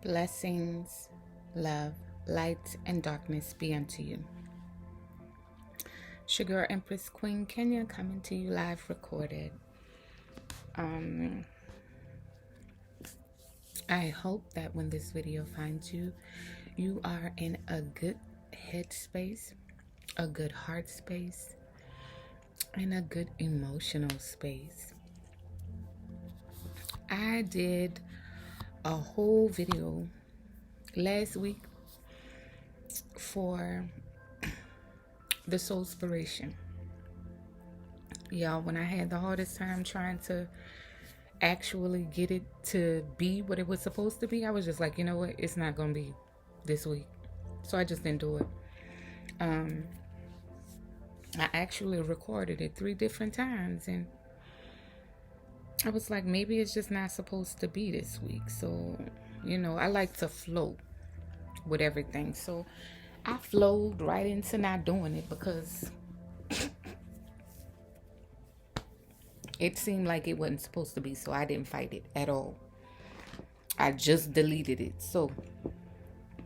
Blessings, love, light, and darkness be unto you. Sugar Empress Queen Kenya coming to you live recorded. I hope that when this video finds you, you are in a good head space, a good heart space, and a good emotional space. I did a whole video last week for the Soulspiration. Y'all, when I had the hardest time trying to actually get it to be what it was supposed to be, I was just like, you know what, it's not gonna be this week, so I just didn't do it. I actually recorded it 3 different times, and I was like, maybe it's just not supposed to be this week. So, I like to flow with everything, so I flowed right into not doing it because it seemed like it wasn't supposed to be, so I didn't fight it at all. I just deleted it. So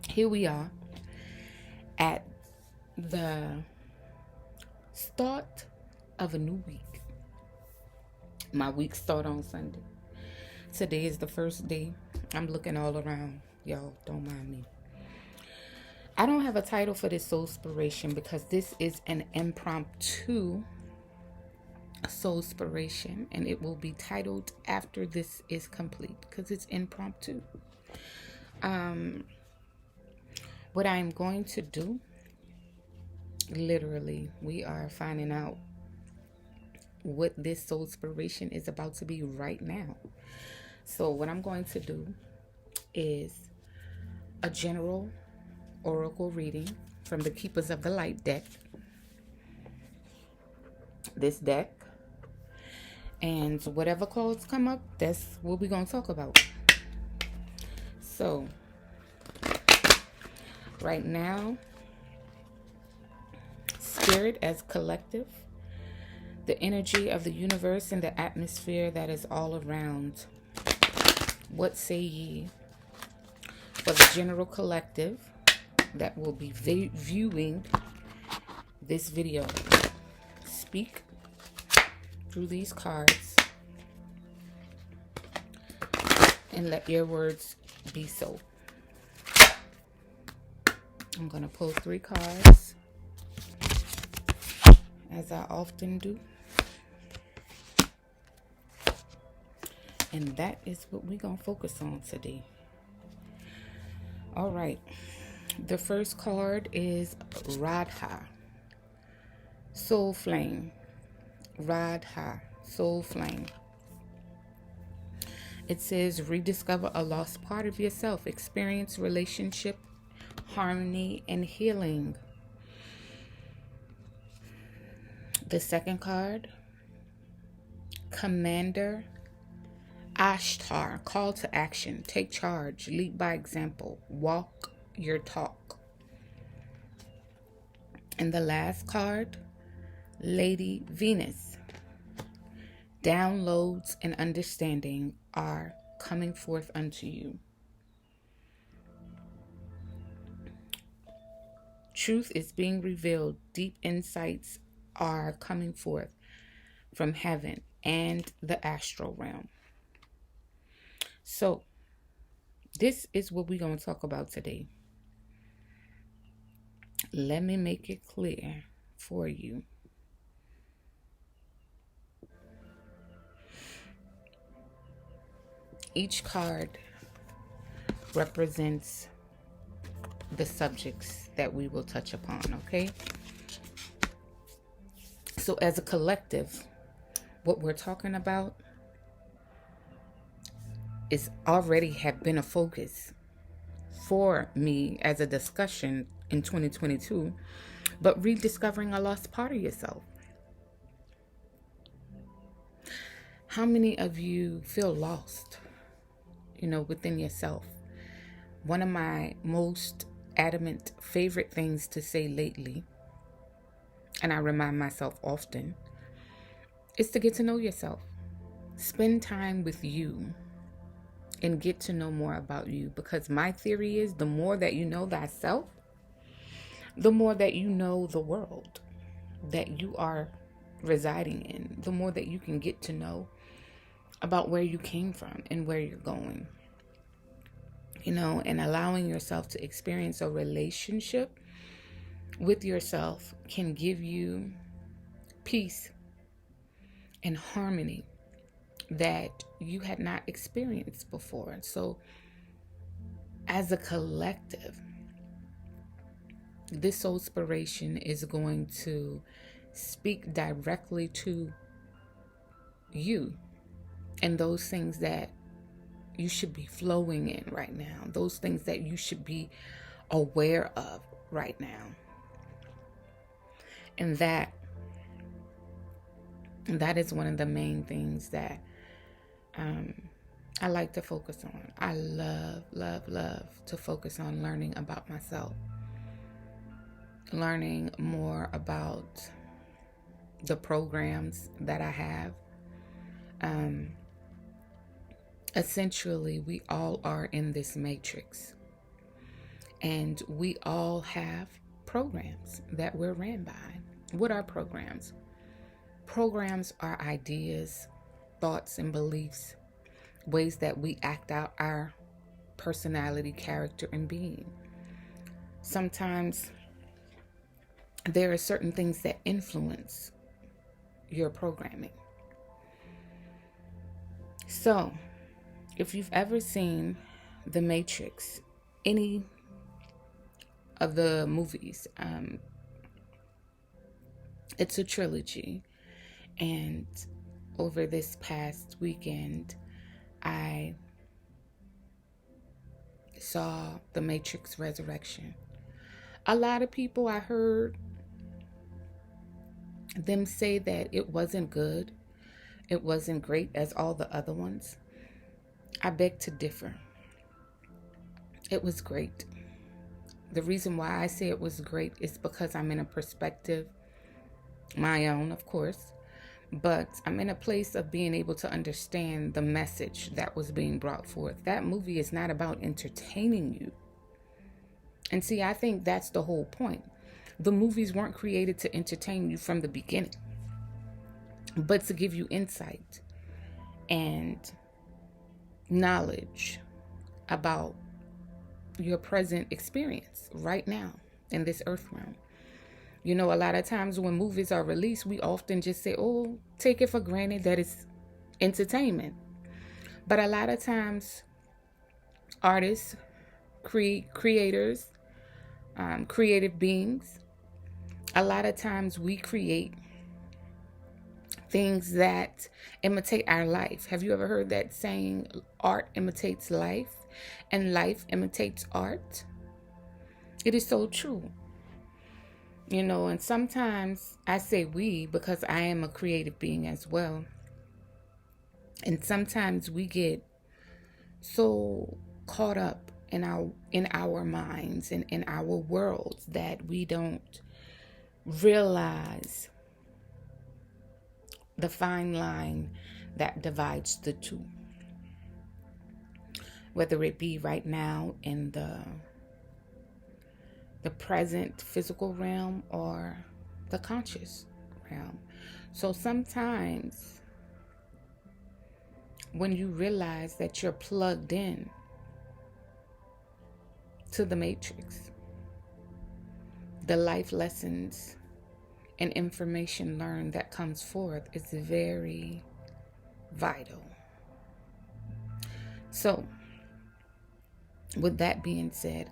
here we are at the start of a new week. My week start on Sunday. Today is the first day. I'm looking all around. Y'all, don't mind me. I don't have a title for this Soulspiration because this is an impromptu Soulspiration, and it will be titled after this is complete because it's impromptu. What I'm going to do, literally, we are finding out what this Soulspiration is about to be right now. So what I'm going to do is a general oracle reading from the Keepers of the Light deck. This deck. And whatever cards come up, that's what we're going to talk about. So, right now, Spirit as collective, the energy of the universe and the atmosphere that is all around. What say ye for the general collective that will be viewing this video? Speak through these cards and let your words be so. I'm going to pull 3 cards, as I often do. And that is what we're going to focus on today. All right. The first card is Radha, Soul Flame. Radha, Soul Flame. It says, rediscover a lost part of yourself. Experience relationship, harmony, and healing. The second card, Commander Ashtar, call to action, take charge, lead by example, walk your talk. And the last card, Lady Venus, downloads and understanding are coming forth unto you. Truth is being revealed, deep insights are coming forth from heaven and the astral realm. So, this is what we're going to talk about today. Let me make it clear for you. Each card represents the subjects that we will touch upon, okay? So as a collective, what we're talking about is already have been a focus for me as a discussion in 2022, but rediscovering a lost part of yourself. How many of you feel lost, within yourself? One of my most adamant favorite things to say lately, and I remind myself often, is to get to know yourself. Spend time with you. and get to know more about you. Because my theory is the more that you know thyself, the more that you know the world that you are residing in, the more that you can get to know about where you came from and where you're going. And allowing yourself to experience a relationship with yourself can give you peace and harmony that you had not experienced before. So as a collective, this Soulspiration is going to speak directly to you and those things that you should be flowing in right now, those things that you should be aware of right now. And that is one of the main things that I like to focus on. I love to focus on learning about myself, learning more about the programs that I have. Essentially, we all are in this matrix, and we all have programs that we're ran by. What are programs? Programs are ideas, thoughts, and beliefs, ways that we act out our personality, character, and being. Sometimes there are certain things that influence your programming. So, if you've ever seen The Matrix, any of the movies, it's a trilogy. And over this past weekend, I saw The Matrix Resurrection. A lot of people, I heard them say that it wasn't good. It wasn't great as all the other ones. I beg to differ. It was great. The reason why I say it was great is because I'm in a perspective, my own, of course, but I'm in a place of being able to understand the message that was being brought forth. That movie is not about entertaining you. And see, I think that's the whole point. The movies weren't created to entertain you from the beginning, but to give you insight and knowledge about your present experience right now in this earth realm. A lot of times when movies are released, we often just say, oh, take it for granted that it's entertainment. But a lot of times, artists, creators, creative beings, a lot of times we create things that imitate our life. Have you ever heard that saying, art imitates life and life imitates art? It is so true. And sometimes I say we because I am a creative being as well. And sometimes we get so caught up in our minds and in our worlds that we don't realize the fine line that divides the two. Whether it be right now in the present physical realm or the conscious realm. So sometimes when you realize that you're plugged in to the matrix, the life lessons and information learned that comes forth is very vital. So, with that being said,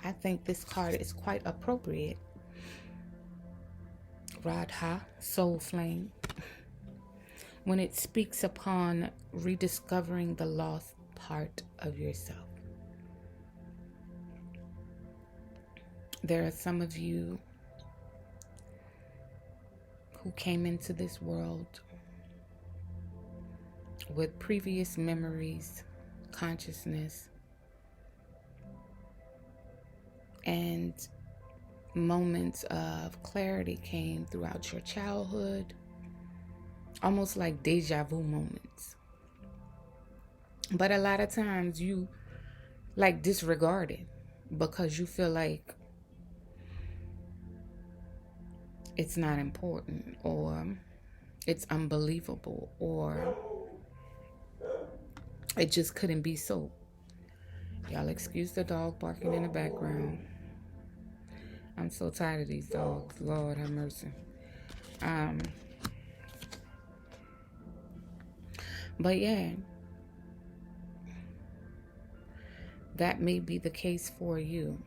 I think this card is quite appropriate. Radha, Soul Flame, when it speaks upon rediscovering the lost part of yourself. There are some of you who came into this world with previous memories, consciousness, and moments of clarity came throughout your childhood, almost like deja vu moments. But a lot of times you like disregard it because you feel like it's not important, or it's unbelievable, or it just couldn't be so. Y'all excuse the dog barking in the background. I'm so tired of these dogs. Lord have mercy. Um, but yeah, that may be the case for you.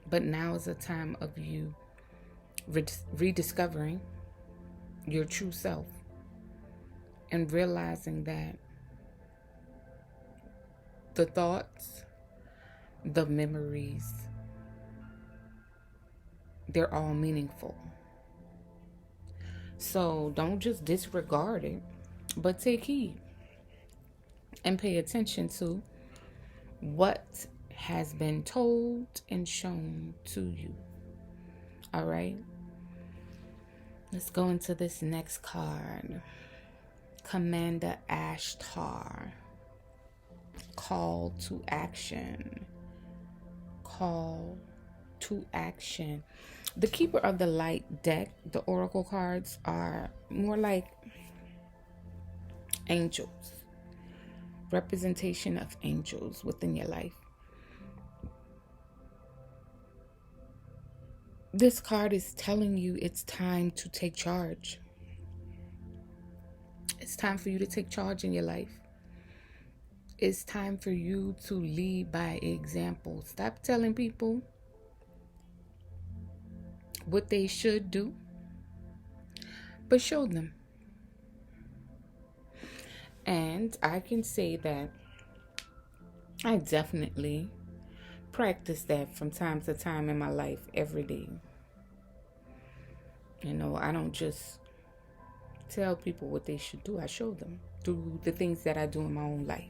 But now is a time of you rediscovering your true self and realizing that the thoughts, the memories, they're all meaningful. So don't just disregard it, but take heed and pay attention to what has been told and shown to you. All right? Let's go into this next card. Commander Ashtar. Call to action. Call to action. The Keeper of the Light deck, the oracle cards, are more like angels. Representation of angels within your life. This card is telling you it's time to take charge. It's time for you to take charge in your life. It's time for you to lead by example. Stop telling people what they should do, but show them. And I can say that I definitely practice that from time to time in my life every day. You know, I don't just tell people what they should do. I show them through the things that I do in my own life.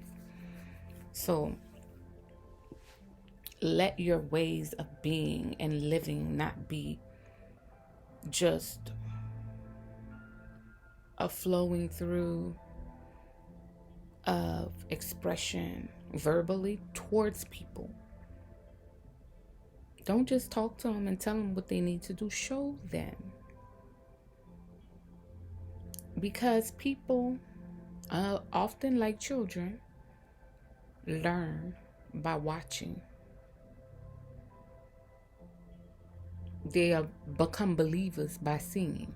So let your ways of being and living not be just a flowing through of expression verbally towards people. Don't just talk to them and tell them what they need to do. Show them. Because people, often like children, learn by watching. They become believers by seeing.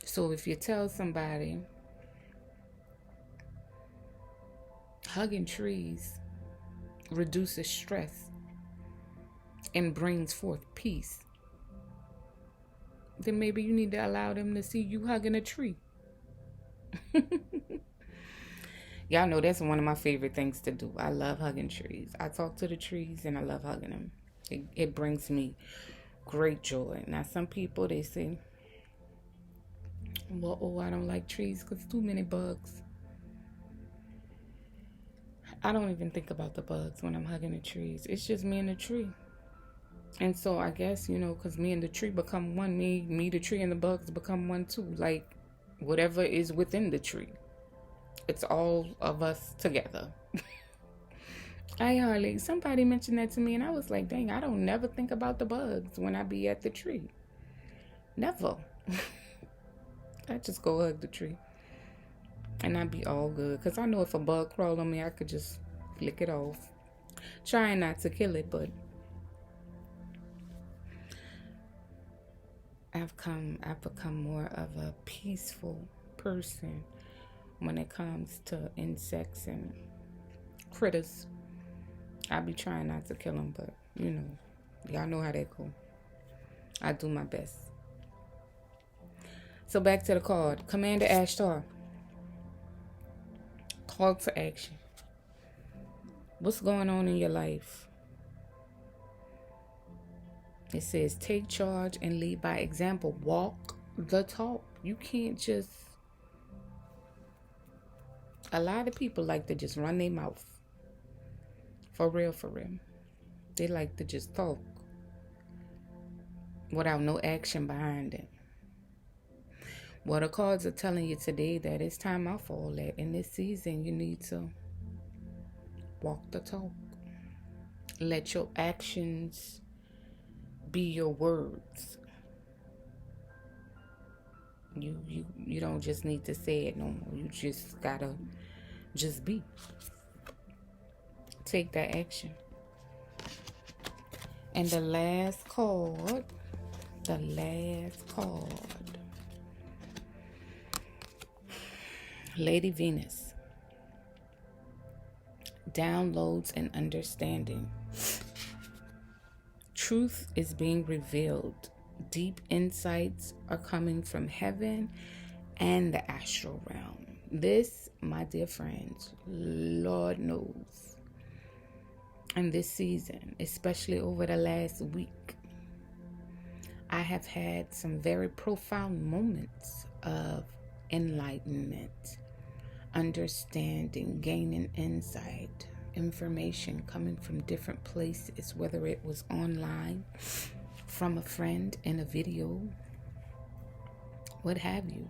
So if you tell somebody hugging trees reduces stress and brings forth peace, then maybe you need to allow them to see you hugging a tree. Y'all know that's one of my favorite things to do. I love hugging trees. I talk to the trees and I love hugging them. It brings me great joy. Now, some people, they say, well, I don't like trees because too many bugs. I don't even think about the bugs when I'm hugging the trees. It's just me and the tree. And so I guess, because me and the tree become one. Me, the tree, and the bugs become one too. Like, whatever is within the tree. It's all of us together. Somebody mentioned that to me, and I was like, dang, I don't never think about the bugs when I be at the tree. Never. I just go hug the tree. And I'd be all good. Because I know if a bug crawled on me, I could just flick it off. Trying not to kill it, but I've become more of a peaceful person when it comes to insects and critters. I be trying not to kill them, but y'all know how that go. I do my best. So back to the card. Commander Ashtar. Call to action. What's going on in your life? It says take charge and lead by example. Walk the talk. You can't just... A lot of people like to just run their mouth. For real. They like to just talk without no action behind it. Well, the cards are telling you today that it's time out for all that. In this season, you need to walk the talk. Let your actions be your words. You don't just need to say it no more. You just gotta just be. Take that action. And the last card, Lady Venus. Downloads and understanding. Truth is being revealed. Deep insights are coming from heaven and the astral realm. This, my dear friends, Lord knows. And this season, especially over the last week, I have had some very profound moments of enlightenment, understanding, gaining insight, information coming from different places, whether it was online, from a friend, in a video, what have you.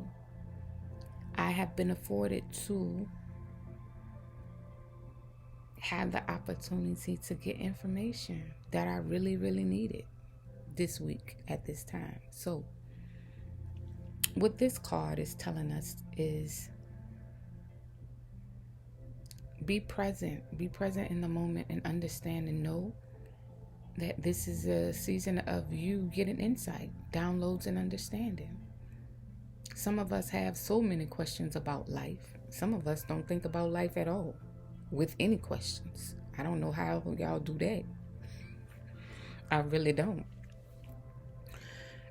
I have been afforded to have the opportunity to get information that I really, really needed this week at this time. So what this card is telling us is be present in the moment, and understand and know that this is a season of you getting insight, downloads, and understanding. Some of us have so many questions about life. Some of us don't think about life at all with any questions. I don't know how y'all do that. I really don't.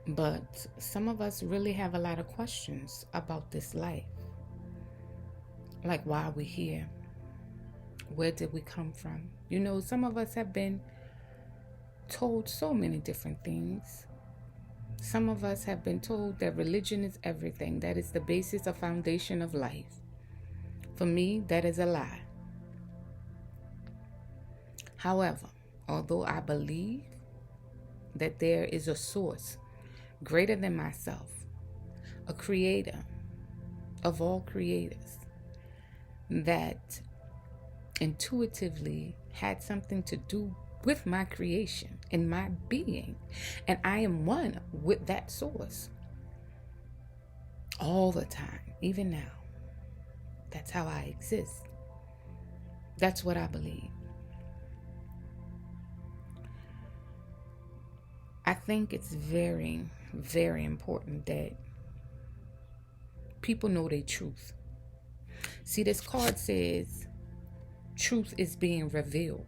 But some of us really have a lot of questions about this life. Like, why are we here? Where did we come from? You know, some of us have been told so many different things. Some of us have been told that religion is everything, that is the basis or foundation of life. For me, that is a lie. However, although I believe that there is a source greater than myself, a creator of all creators, that intuitively had something to do with my creation and my being, and I am one with that source all the time, even now. That's how I exist. That's what I believe. I think it's very, very important that people know their truth. See, this card says truth is being revealed.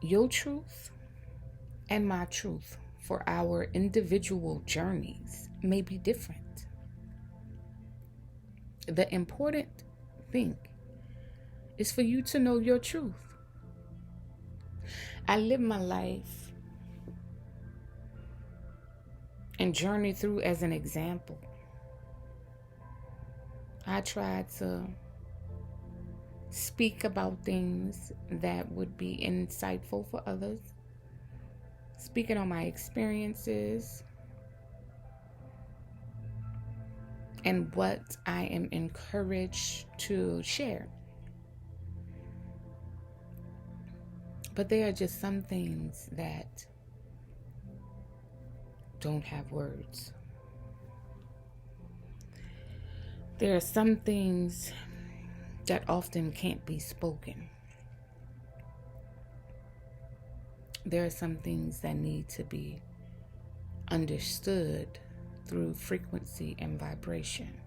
Your truth and my truth for our individual journeys may be different. The important thing is for you to know your truth. I live my life and journey through as an example. I try to speak about things that would be insightful for others, speaking on my experiences and what I am encouraged to share. But there are just some things that don't have words. There are some things that often can't be spoken. There are some things that need to be understood through frequency and vibration.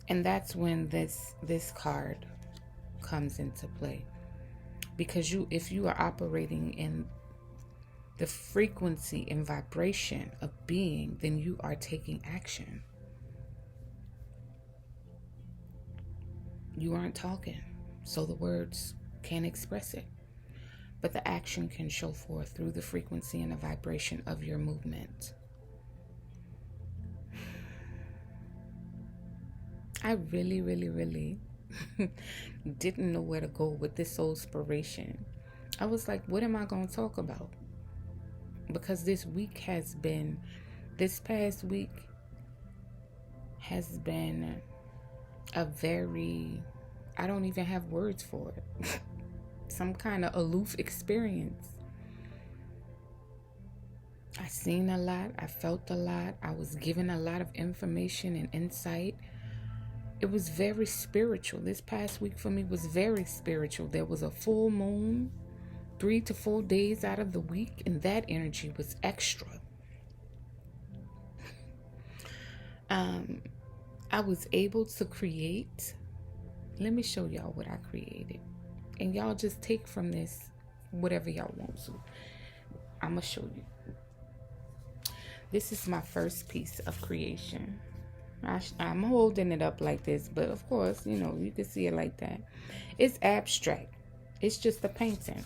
And that's when this card comes into play. Because if you are operating in the frequency and vibration of being, then you are taking action. You aren't talking, so the words can't express it. But the action can show forth through the frequency and the vibration of your movement. I really, really, really didn't know where to go with this Soulspiration. I was like, what am I going to talk about? because this past week has been a very, I don't even have words for it, some kind of aloof experience. I seen a lot, I felt a lot, I was given a lot of information and insight. It was very spiritual. This past week for me was very spiritual. There was a full moon 3 to 4 days out of the week, and that energy was extra. I was able to create. Let me show y'all what I created. And y'all just take from this whatever y'all want to. I'm going to show you. This is my first piece of creation. I'm holding it up like this, but of course, you know, you can see it like that. It's abstract. It's just a painting.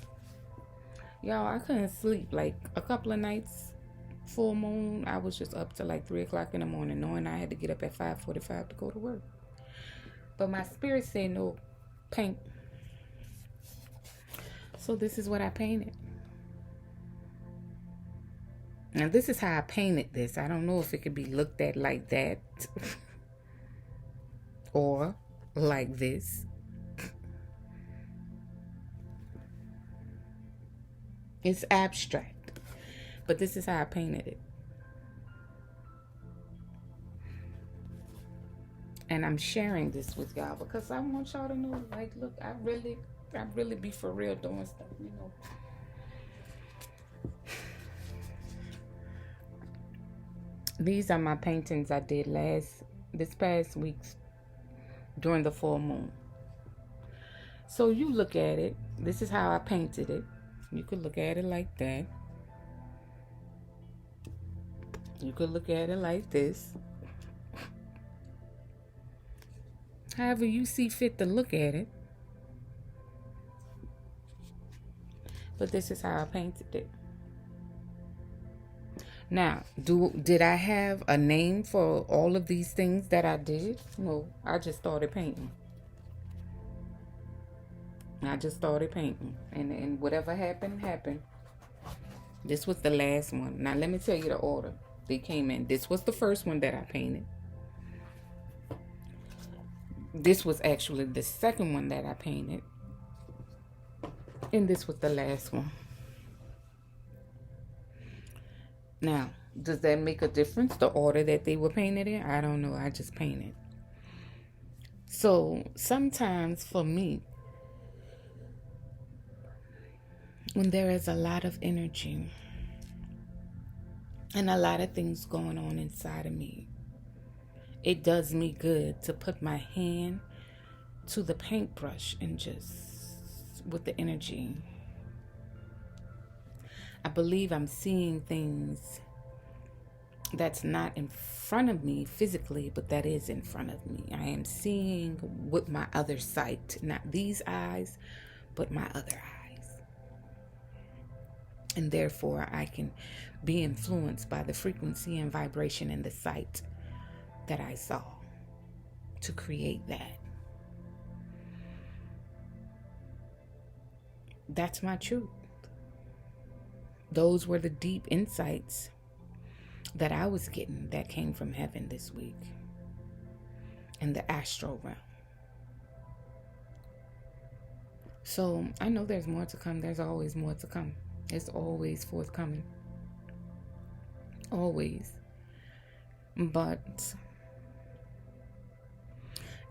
Y'all, I couldn't sleep. Like a couple of nights, full moon, I was just up till like 3 o'clock in the morning, knowing I had to get up at 5:45 to go to work. But my spirit said no, paint. So this is what I painted. Now this is how I painted this. I don't know if it could be looked at like that or like this. It's abstract, but this is how I painted it. And I'm sharing this with y'all because I want y'all to know, like, look, I really be for real doing stuff, you know. These are my paintings I did this past week during the full moon. So you look at it. This is how I painted it. You could look at it like that. You could look at it like this. However you see fit to look at it. But this is how I painted it. Now, did I have a name for all of these things that I did? No, I just started painting. And whatever happened. This was the last one. Now, let me tell you the order they came in. This was the first one that I painted. This was actually the second one that I painted. And this was the last one. Now, does that make a difference, the order that they were painted in? I don't know. I just painted. So, sometimes for me, when there is a lot of energy and a lot of things going on inside of me, it does me good to put my hand to the paintbrush and just with the energy. I believe I'm seeing things that's not in front of me physically, but that is in front of me. I am seeing with my other sight, not these eyes, but my other eyes. And therefore, I can be influenced by the frequency and vibration and the sight that I saw to create that. That's my truth. Those were the deep insights that I was getting that came from heaven this week in the astral realm. So I know there's more to come. There's always more to come. It's always forthcoming. Always. But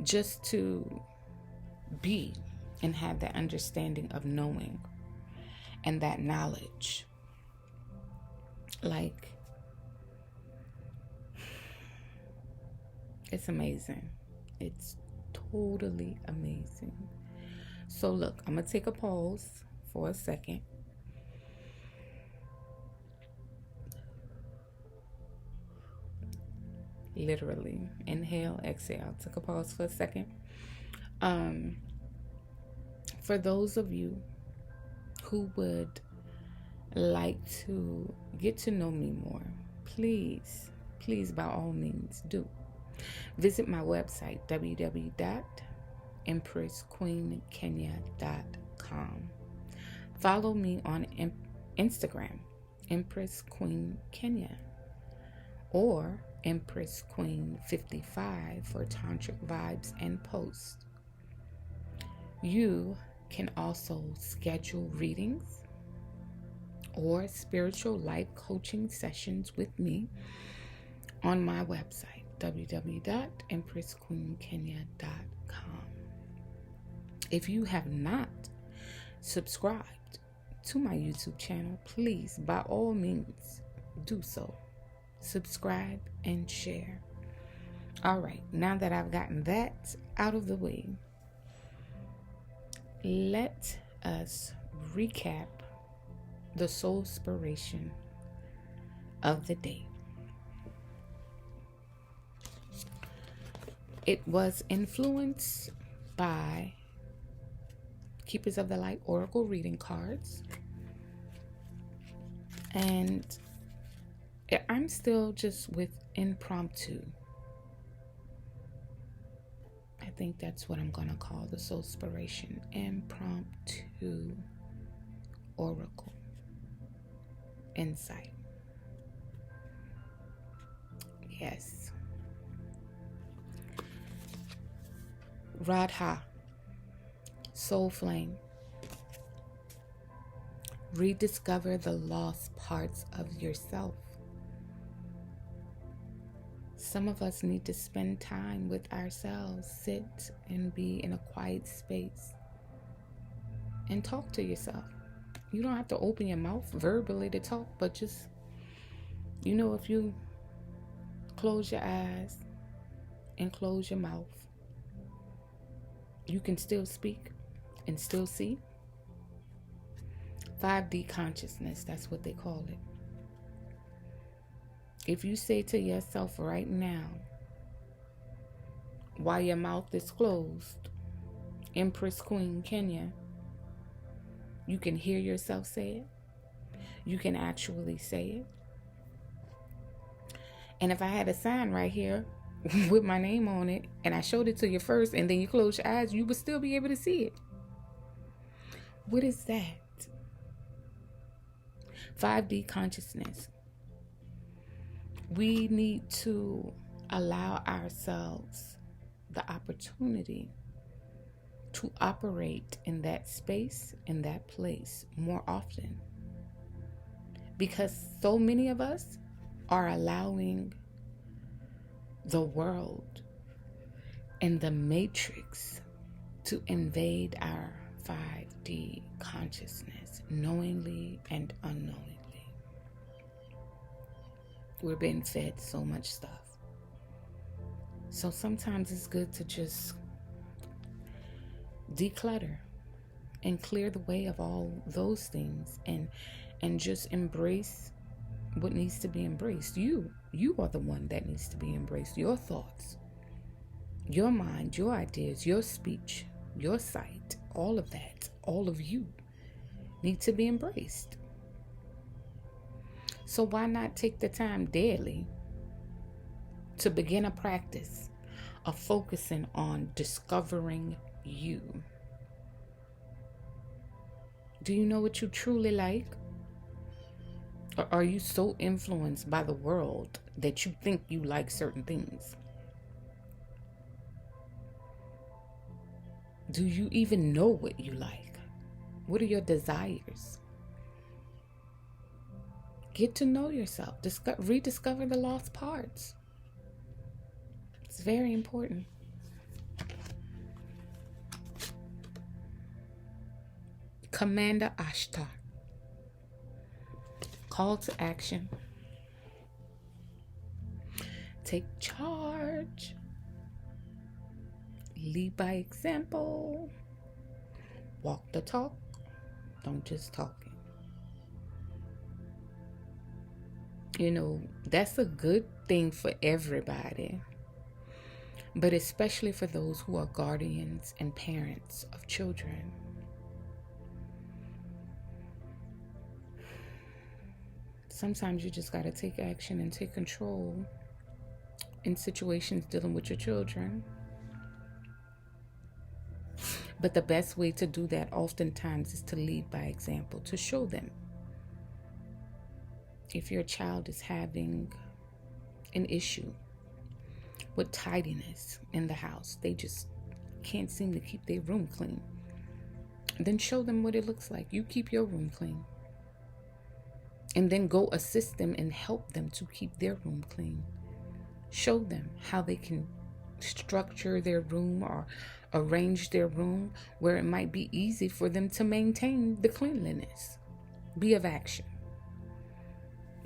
just to be and have that understanding of knowing and that knowledge, like, it's amazing. It's totally amazing. So look, I'm going to take a pause for a second. Literally. Inhale, exhale. Took a pause for a second. For those of you who would like to get to know me more, please, by all means, do visit my website, www.empressqueenkenya.com. Follow me on Instagram Empress Queen Kenya, or Empress Queen 55 for tantric vibes and posts. You can also schedule readings or spiritual life coaching sessions with me on my website, www.empressqueenkenya.com. If you have not subscribed to my YouTube channel, please, by all means, do so. Subscribe and share. All right, now that I've gotten that out of the way, let us recap the Soulspiration of the day. It was influenced by Keepers of the Light Oracle reading cards. And I'm still just with Impromptu. I think that's what I'm going to call the Soulspiration. Impromptu Oracle Insight. Yes. Radha, Soul Flame. Rediscover the lost parts of yourself. Some of us need to spend time with ourselves, sit and be in a quiet space and talk to yourself. You don't have to open your mouth verbally to talk, but just, if you close your eyes and close your mouth, you can still speak and still see. 5D consciousness, that's what they call it. If you say to yourself right now, while your mouth is closed, Empress Queen Kenya, you can hear yourself say it. You can actually say it. And if I had a sign right here with my name on it, and I showed it to you first, and then you close your eyes, you would still be able to see it. What is that? 5D consciousness. We need to allow ourselves the opportunity to operate in that space, in that place more often. Because so many of us are allowing the world and the matrix to invade our 5D consciousness, knowingly and unknowingly. We're being fed so much stuff. So sometimes it's good to just declutter and clear the way of all those things and just embrace what needs to be embraced. You are the one that needs to be embraced. Your thoughts, your mind, your ideas, your speech, your sight, all of that, all of you need to be embraced. So why not take the time daily to begin a practice of focusing on discovering you? Do you know what you truly like? Or are you so influenced by the world that you think you like certain things? Do you even know what you like? What are your desires? Get to know yourself. Rediscover the lost parts. It's very important. Commander Ashtar. Call to action. Take charge. Lead by example. Walk the talk. Don't just talk it. That's a good thing for everybody, but especially for those who are guardians and parents of children. Sometimes you just got to take action and take control in situations dealing with your children. But the best way to do that oftentimes is to lead by example, to show them. If your child is having an issue with tidiness in the house, they just can't seem to keep their room clean, then show them what it looks like. You keep your room clean. And then go assist them and help them to keep their room clean. Show them how they can structure their room or arrange their room where it might be easy for them to maintain the cleanliness. Be of action.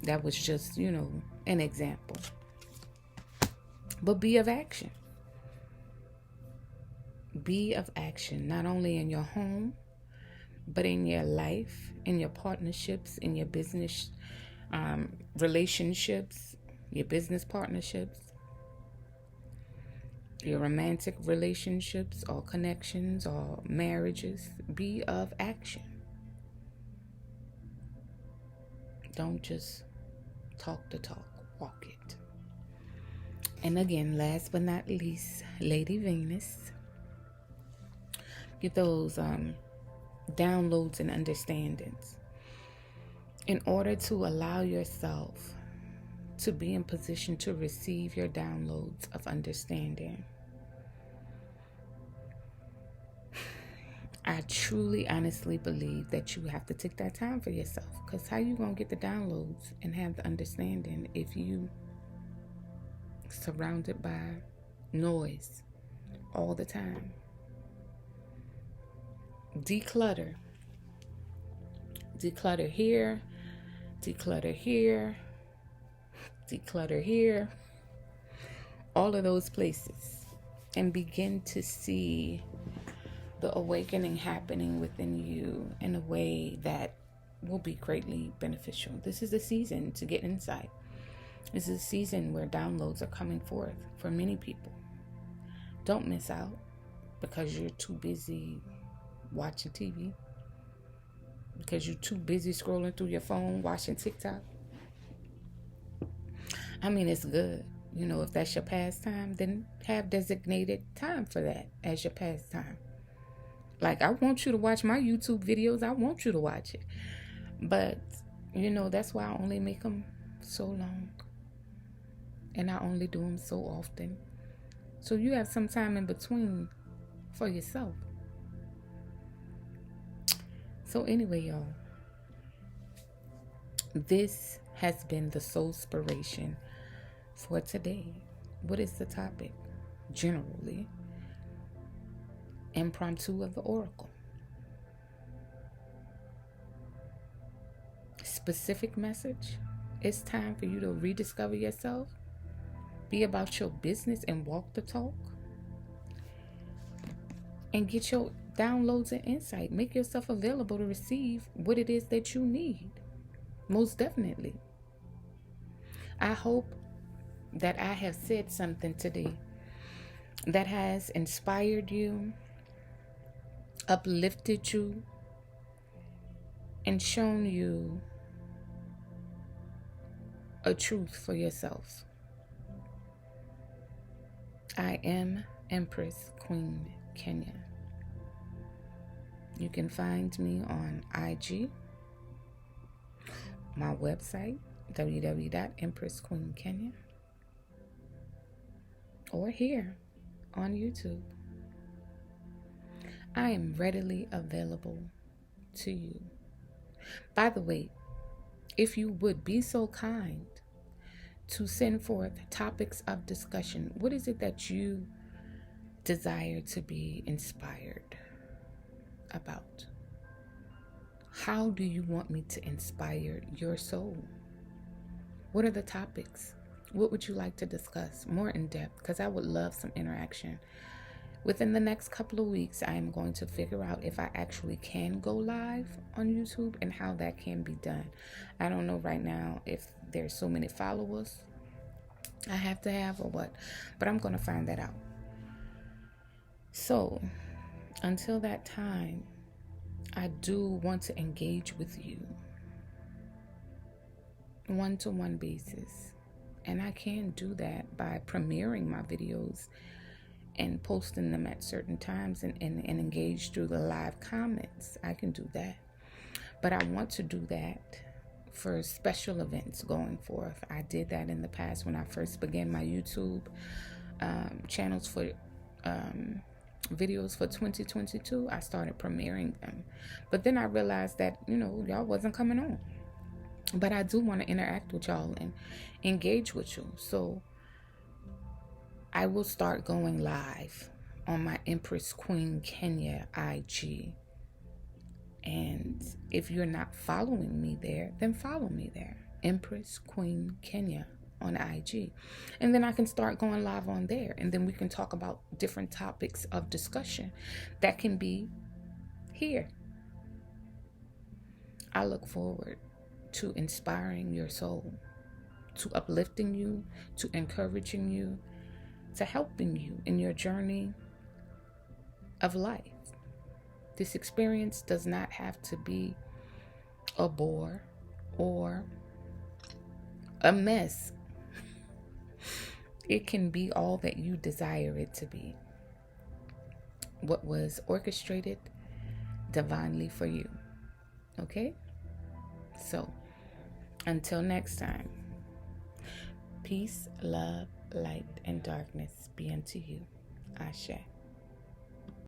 That was just, an example. But be of action. Be of action, not only in your home, but in your life, in your partnerships, in your business relationships, your business partnerships, your romantic relationships or connections or marriages. Be of action. Don't just talk the talk, walk it. And again, last but not least, Lady Venus. Get those downloads and understandings in order to allow yourself to be in position to receive your downloads of understanding. I truly, honestly believe that you have to take that time for yourself, because how you going to get the downloads and have the understanding if you surrounded by noise all the time? Declutter. Declutter here. Declutter here. Declutter here. All of those places. And begin to see the awakening happening within you in a way that will be greatly beneficial. This is a season to get insight. This is a season where downloads are coming forth for many people. Don't miss out because you're too busy watching TV, because you're too busy scrolling through your phone, watching TikTok. I mean, it's good. If that's your pastime, then have designated time for that as your pastime. Like, I want you to watch my YouTube videos. I want you to watch it. But, that's why I only make them so long. And I only do them so often. So you have some time in between for yourself. So anyway, y'all, this has been the Soulspiration for today. What is the topic? Generally, Impromptu of the Oracle. Specific message: it's time for you to rediscover yourself, be about your business and walk the talk, and get your downloads and insight. Make yourself available to receive what it is that you need. Most definitely. I hope that I have said something today that has inspired you, uplifted you, and shown you a truth for yourself. I am Empress Queen Kenya. You can find me on IG, my website, www.empressqueenkenya, or here on YouTube. I am readily available to you. By the way, if you would be so kind to send forth topics of discussion, what is it that you desire to be inspired about? How do you want me to inspire your soul? What are the topics? What would you like to discuss more in depth? Because I would love some interaction. Within the next couple of weeks, I am going to figure out if I actually can go live on YouTube and how that can be done. I don't know right now if there's so many followers I have to have or what, but I'm going to find that out. So, until that time, I do want to engage with you one-to-one basis. And I can do that by premiering my videos and posting them at certain times and engage through the live comments. I can do that. But I want to do that for special events going forth. I did that in the past when I first began my YouTube channels for videos for 2022. I started premiering them, but then I realized that y'all wasn't coming on. But I do want to interact with y'all and engage with you, so I will start going live on my Empress Queen Kenya IG. And if you're not following me there, then follow me there. Empress Queen Kenya on IG. And then I can start going live on there. And then we can talk about different topics of discussion that can be here. I look forward to inspiring your soul, to uplifting you, to encouraging you, to helping you in your journey of life. This experience does not have to be a bore or a mess. It can be all that you desire it to be. What was orchestrated divinely for you. Okay? So, until next time, peace, love, light, and darkness be unto you. Ashe.